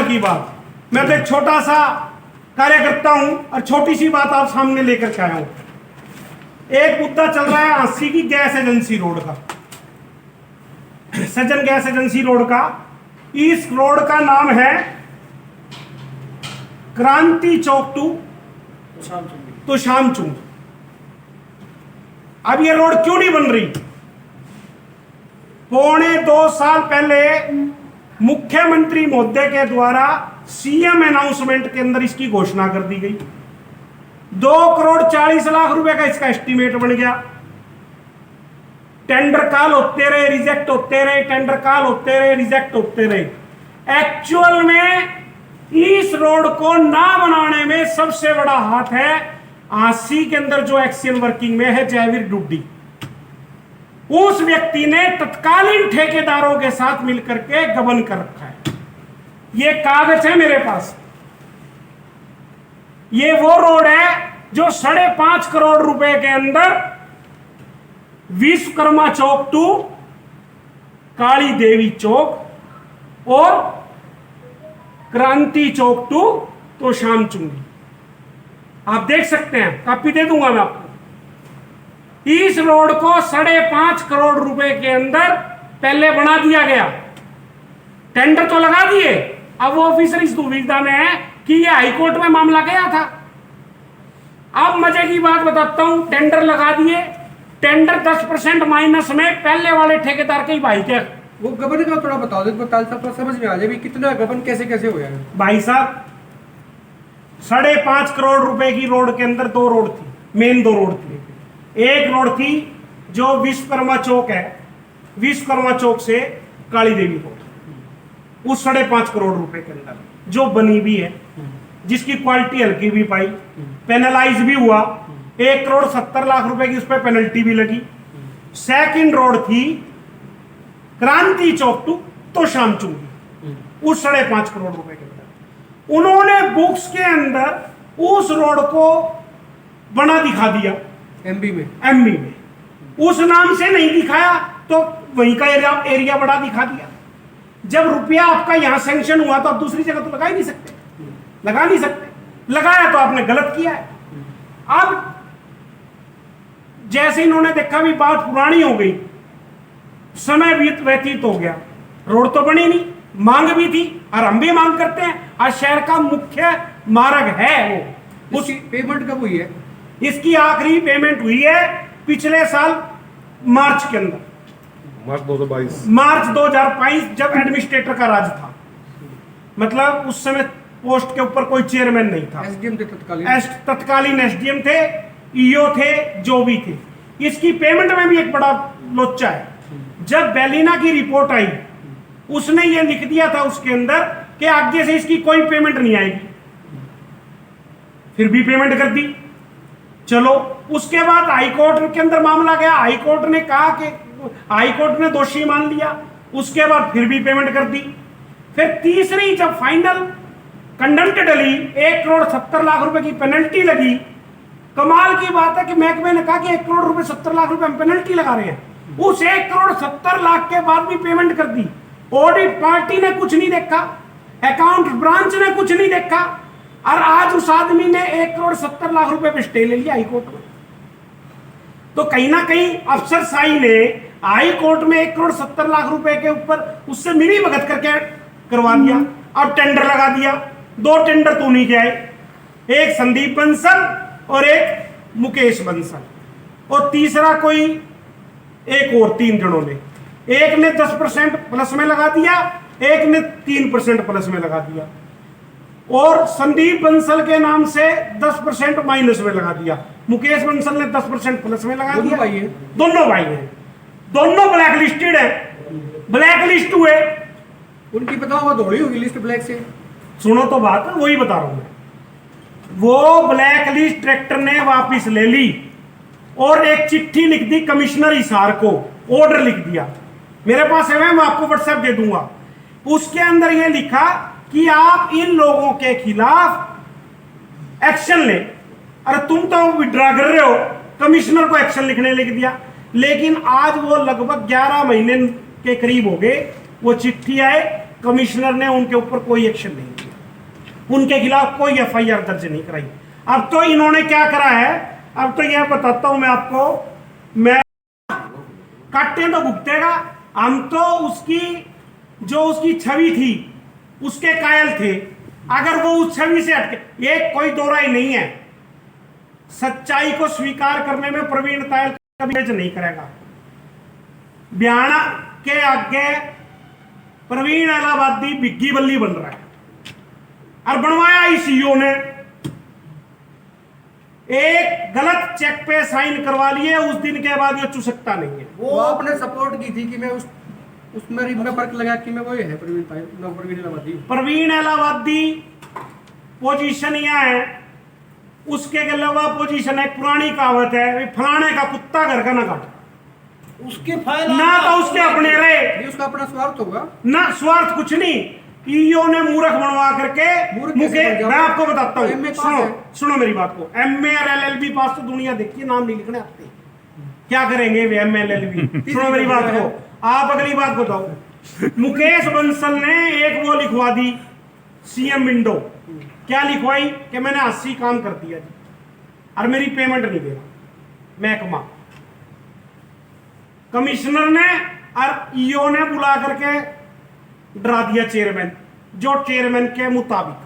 की बात, मैं तो एक छोटा सा कार्यकर्ता हूं और छोटी सी बात आप सामने लेकर के आया हूं। एक मुद्दा चल रहा है आंसी की गैस एजेंसी रोड का, सज्जन गैस एजेंसी रोड का। इस रोड का नाम है क्रांति चौक टू शामचुंग। अब ये रोड क्यों नहीं बन रही? पौने 2 साल पहले मुख्यमंत्री महोदय के द्वारा सीएम अनाउंसमेंट के अंदर इसकी घोषणा कर दी गई। 2,40,00,000 रुपए का इसका एस्टीमेट बन गया। टेंडर कॉल होते रहे, रिजेक्ट होते रहे, टेंडर कॉल होते रहे, रिजेक्ट होते रहे। एक्चुअल में इस रोड को ना बनाने में सबसे बड़ा हाथ है आंसी के अंदर जो एक्शन वर्किंग में है जयवीर डुड्डी। उस व्यक्ति ने तत्कालीन ठेकेदारों के साथ मिलकर के गबन कर रखा है। ये कागज है मेरे पास। ये वो रोड है जो 5.5 करोड़ रुपए के अंदर विश्वकर्मा चौक टू काली देवी चौक और क्रांति चौक टू तो शामचुंगी, आप देख सकते हैं, कॉपी दे दूंगा मैं आपको। इस रोड को 5.5 करोड़ रुपए के अंदर पहले बना दिया गया, टेंडर तो लगा दिए। अब वो ऑफिसर इस दुविधा में है कि ये हाईकोर्ट में मामला गया था। अब मजे की बात बताता हूं, टेंडर लगा दिए, टेंडर 10% माइनस में पहले वाले ठेकेदार के ही भाई थे। वो गबन का थोड़ा बता दो तो समझ में आ जाए कितना गबन कैसे कैसे हुआ है। भाई साहब 5.5 करोड़ रुपए की रोड के अंदर 2 रोड थी, मेन 2 रोड थी। एक रोड थी जो विश्वकर्मा चौक है, विश्वकर्मा चौक से काली देवी रोड, उस 5.5 करोड़ रुपए के अंदर जो बनी भी है, जिसकी क्वालिटी हल्की भी पाई, पेनलाइज भी हुआ, 1,70,00,000 रुपए की उस पर पेनल्टी भी लगी। सेकंड रोड थी क्रांति चौक टू तो शामचुंगी, उस 5.5 करोड़ रुपए के अंदर उन्होंने बुक्स के अंदर उस रोड को बना दिखा दिया एमबी में, उस नाम से नहीं दिखाया तो वहीं का एरिया बड़ा दिखा दिया। जब रुपया आपका यहां सैंक्शन हुआ तो आप दूसरी जगह तो लगा ही नहीं सकते, लगा नहीं सकते, लगाया तो आपने गलत किया है। अब जैसे इन्होंने देखा भी बात पुरानी हो गई, समय व्यतीत हो गया, रोड तो बनी नहीं, मांग भी थी और हम भी मांग करते हैं, आज शहर का मुख्य मार्ग है वो। उसकी पेमेंट कब हुई है? इसकी आखिरी पेमेंट हुई है पिछले साल मार्च के अंदर, मार्च 2022 जब एडमिनिस्ट्रेटर का राज था, मतलब उस समय पोस्ट के ऊपर कोई चेयरमैन नहीं था, एसडीएम थे तत्कालीन एसडीएम थे, ईओ थे, जो भी थे। इसकी पेमेंट में भी एक बड़ा लोचा है। जब बेलिना की रिपोर्ट आई उसने ये लिख दिया था उसके अंदर कि आगे से इसकी कोई पेमेंट नहीं आएगी, फिर भी पेमेंट कर दी। चलो उसके बाद हाईकोर्ट के अंदर मामला गया, हाईकोर्ट ने कहा कि हाईकोर्ट ने दोषी मान लिया, उसके बाद फिर भी पेमेंट कर दी। फिर तीसरी जब फाइनल कंडम्प्ट डली, 1,70,00,000 रुपए की पेनल्टी लगी। कमाल की बात है कि महकमे ने कहा कि 1,70,00,000 रुपए हम पेनल्टी लगा रहे हैं, उस 1,70,00,000 के बाद भी पेमेंट कर दी। ऑडिट पार्टी ने कुछ नहीं देखा, अकाउंट ब्रांच ने कुछ नहीं देखा, और आज उस आदमी ने 1,70,00,000 रुपए पे स्टे ले लिया हाईकोर्ट में। तो कहीं ना कहीं अफसरशाही ने हाई कोर्ट में 1,70,00,000 रुपए के ऊपर उससे मिली भगत करके करवा दिया। अब टेंडर लगा दिया, 2 टेंडर तो नहीं गए, एक संदीप बंसल और एक मुकेश बंसल, और तीसरा कोई एक और, 3 जनों ने, एक ने 10% प्लस में लगा दिया, एक ने 3% प्लस में लगा दिया, और संदीप बंसल के नाम से 10% माइनस में लगा दिया, मुकेश बंसल ने 10% प्लस में लगा दिया। दोनों भाई हैं, दोनों ब्लैक लिस्टेड है, ब्लैक लिस्ट हुए। उनकी बताओ दौड़ी होगी लिस्ट ब्लैक से? सुनो तो बात, वही बता रहा हूं मैं। वो ब्लैक लिस्ट ट्रैक्टर ने वापस ले ली और एक चिट्ठी लिख दी कमिश्नर हिसार को, ऑर्डर लिख दिया, मेरे पास है, मैं आपको व्हाट्सएप दे दूंगा। उसके अंदर ये लिखा कि आप इन लोगों के खिलाफ एक्शन लें। अरे तुम तो विड्रॉ कर रहे हो, कमिश्नर को एक्शन लिखने लिख दिया। लेकिन आज वो लगभग 11 महीने के करीब हो गए, वो चिट्ठी आए कमिश्नर ने उनके ऊपर कोई एक्शन नहीं लिया, उनके खिलाफ कोई एफआईआर दर्ज नहीं कराई। अब तो इन्होंने क्या करा है, अब तो यह बताता हूं मैं आपको, मैं काटे तो भुगतेगा। हम तो उसकी जो उसकी छवि थी उसके कायल थे। अगर वो उस छवि से हटके, एक कोई दो राय नहीं है, सच्चाई को स्वीकार करने में प्रवीण तायल कभी नहीं करेगा। बयान के आगे प्रवीण इलाहाबादी बिग्गी बल्ली बन रहा है और बनवाया इस ईओ ने। एक गलत चेक पे साइन करवा लिए, उस दिन के बाद ये चुसकता नहीं है। वो आपने सपोर्ट की थी कि मैं उसमें इतना फर्क लगा कि मैं वही है प्रवीण इलाहाबादी। प्रवीण इलाहाबादी पोजीशन यह है, उसके अलावा पोजीशन है, पुरानी कहावत है, फलाने का कुत्ता घर का ना काट। उसके फाइल ना तो उसके अपने रहे, ये उसका अपना स्वार्थ होगा ना स्वार्थ, कुछ नहीं। ईओ ने मूर्ख बनवा करके मैं आपको बताता हूँ, सुनो मेरी बात को। एमए और एलएलबी पास तो दुनिया देखिए, नाम नहीं लिखने आते, क्या करेंगे वे एमए एलएलबी। सुनो मेरी बात को, आप अगली बात बताओ। मुकेश बंसल ने एक वो लिखवा दी सीएम विंडो, क्या लिखवाई कि मैंने 80 काम कर दिया जी और मेरी पेमेंट नहीं दे रहा महकमा। कमिश्नर ने और ईओ ने बुला करके डरा दिया चेयरमैन, जो चेयरमैन के मुताबिक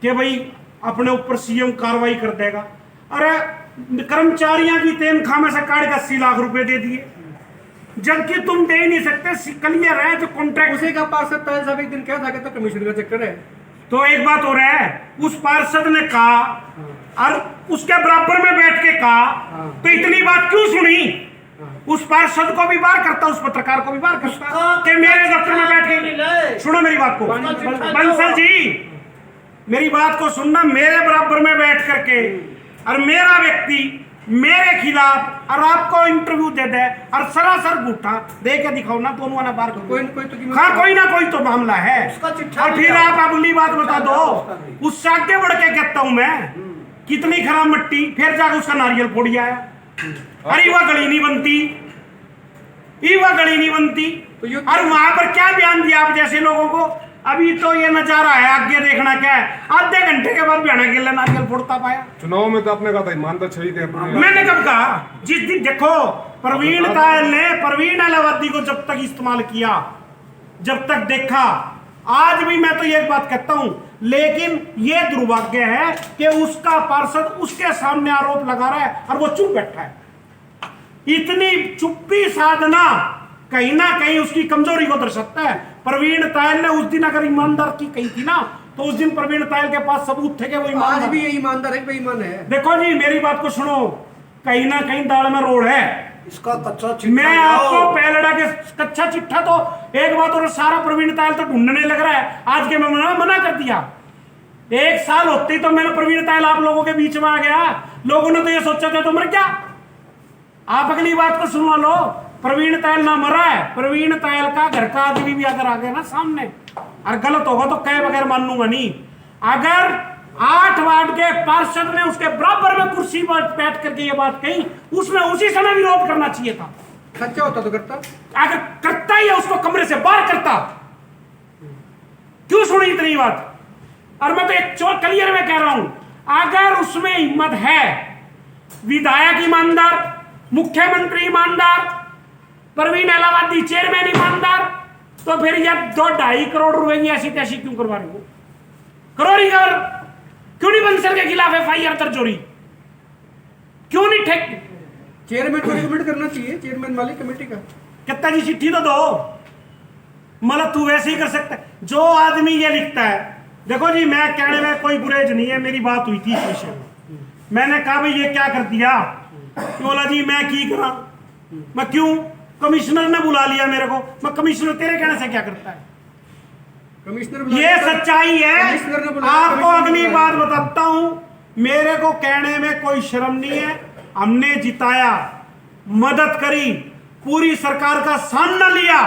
कि भाई अपने ऊपर सीएम कार्रवाई कर देगा। अरे कर्मचारियों की तनख्वाह में से काट के 80 लाख रुपए दे दिए, जबकि तुम दे ही नहीं सकते। क्लियर है जो कॉन्ट्रैक्ट। उसी का पार्षद तायल साहब एक दिन क्या था कि तो कमीशन का चक्कर है। तो एक बात हो रहा है, उस पार्षद ने कहा और उसके बराबर में बैठ के कहा, तो इतनी बात क्यों सुनी? उस पार्षद को भी बार करता, उस पत्रकार को भी बार करता कि मेरे दफ्तर में बैठ के। सुनो मेरी बात को बंसल जी, मेरी बात को सुनना। मेरे बराबर में बैठ करके और मेरा व्यक्ति मेरे खिलाफ और आपको इंटरव्यू दे दे और सरासर गुठा दे के दिखाओ ना, दोनों ना बार कोई तो हाँ कोई ना कोई तो मामला है। और फिर आप अगली बात बता दो, उससे आगे बढ़ के कहता हूं मैं, कितनी खराब मिट्टी, फिर जाकर उसका नारियल फोड़ आया। अरे वह गली नहीं बनती, वह गली नहीं बनती। और वहां पर क्या बयान दिया आप जैसे लोगों को? अभी तो ये नजारा है, आगे देखना क्या है। आधे घंटे के बाद बयाना के लिए नारियल फोड़ता पाया। चुनाव में तो आपने कहा था ईमानदार छवि थे। मैंने कब कहा? जिस दिन देखो प्रवीण तायल ने प्रवीण इलाहाबादी को जब तक इस्तेमाल किया, जब तक देखा, आज भी मैं तो ये बात कहता हूं, लेकिन ये दुर्भाग्य है कि उसका पार्षद उसके सामने आरोप लगा रहा है और वो चुप बैठा है। इतनी चुप्पी साधना कहीं ना कहीं उसकी कमजोरी को दर्शाता है। प्रवीण तायल ने उस दिन अगर ईमानदार की कही थी ना, तो उस दिन प्रवीण तायल के पास सबूत थे कि वो ईमानदार। आज भी ये ईमानदार है, बेईमान है। देखो जी मेरी बात को सुनो, कहीं ना कहीं दाल में रोड है। इसका कच्चा चिट्ठा मैं आपको पहलड़ा के कच्चा चिट्ठा तो एक बात, और सारा प्रवीण तायल तो ढूंढने लग रहा है। आज के मैं मना कर दिया। 1 साल होते ही तो मैंने प्रवीण तायल आप लोगों के बीच में आ गया। लोगों ने तो ये सोचा था तो मर क्या। आप अगली बात को सुनवा लो, प्रवीण तायल ना मरा है। प्रवीण तायल का घर का आदमी भी अगर आ गया ना सामने और गलत होगा तो कहे बगैर मानूंगा नहीं। अगर 8 वार्ड के पार्षद ने उसके बराबर में कुर्सी पर बैठ करके ये बात कही, उसने उसी समय विरोध करना चाहिए था। सच्चा होता तो करता, अगर करता ही है उसको कमरे से बाहर करता। क्यों सुनी इतनी बात? और मैं तो एक क्लियर में कह रहा हूं, अगर उसमें हिम्मत है, विधायक ईमानदार, मुख्यमंत्री ईमानदार, प्रवीण इलाहाबादी चेयरमैन ईमानदार, तो फिर यह 2-2.5 करोड़ रुपए की ऐसी तैसी क्यों करवा रही हो? करो रिकवर। क्यों नहीं बंसल के खिलाफ एफआईआर दर्ज हो रही? क्यों नहीं ठेक? चेयरमैन को रिकमेंड करना चाहिए, चेयरमैन वाली कमेटी का। कितना जी चिट्ठी तो दो, मतलब तू वैसे ही कर सकता है। जो आदमी ये लिखता है, देखो जी मैं कहने में कोई गुरेज नहीं है, मेरी बात हुई थी इस विषय में। मैंने कहा भाई ये क्या कर दिया, बोला जी मैं की करा, मैं क्यों, कमिश्नर ने बुला लिया मेरे को, मैं कमिश्नर तेरे कहने से क्या करता है? कमिश्नर ये सच्चाई है। कमिश्नर ने बुलाया, आपको कमिश्नर अगली ने बात बताता हूं, मेरे को कहने में कोई शर्म नहीं है। हमने जिताया, मदद करी, पूरी सरकार का सामना लिया।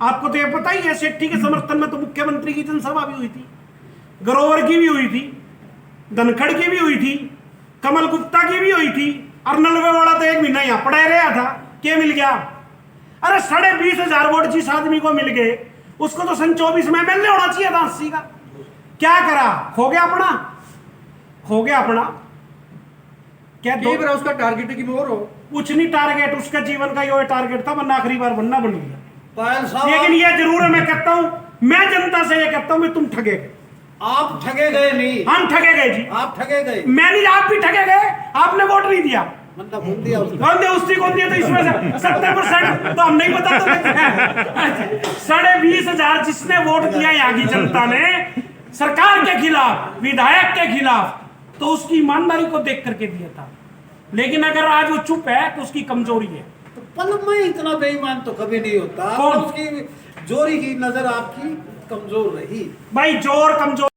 आपको तो ये पता ही है, शेट्टी के समर्थन में तो मुख्यमंत्री की जनसभा भी हुई थी, ग्रोवर की भी हुई थी, धनखड़ की भी हुई थी, कमल गुप्ता की भी हुई थी, और नलवे वाला तो 1 महीना यहां पड़ा रहा था। क्या मिल गया? अरे 20,500 वोट जिस आदमी को मिल गए, उसको तो सन 24 में एमएलए होना चाहिए था 80 का। क्या करा? खो गया अपना, खो गया अपना। क्या कई बार उसका टारगेट है कि मैं और हो। कुछ नहीं टारगेट, उसका जीवन का यो टारगेट था, वरना आखिरी बार बनना बन गया। पायल साहब, लेकिन ये जरूर है, मैं कहता हूं, मैं जनता से ये कहता हूं कि तुम ठगे गए। आप ठगे गए नहीं, हम ठगे गए जी। आप ठगे गए। मैं नहीं, आप भी ठगे गए। आपने वोट नहीं दिया। मतलब कौन दिया उसने? कौन दिया? उसकी कौन दिया? तो इसमें से 70% तो हम नहीं बता सकते। 20,500 जिसने वोट दिया यहाँ की जनता ने सरकार के खिलाफ, विधायक के खिलाफ, तो उसकी ईमानदारी को देख करके दिया था। लेकिन अगर आज वो चुप है तो उसकी कमजोरी है। तो पल में इतना बेईमान तो कभी नहीं होता। कौन? उसकी जोरी की नजर आपकी कमजोर रही। भाई जोर कमजोर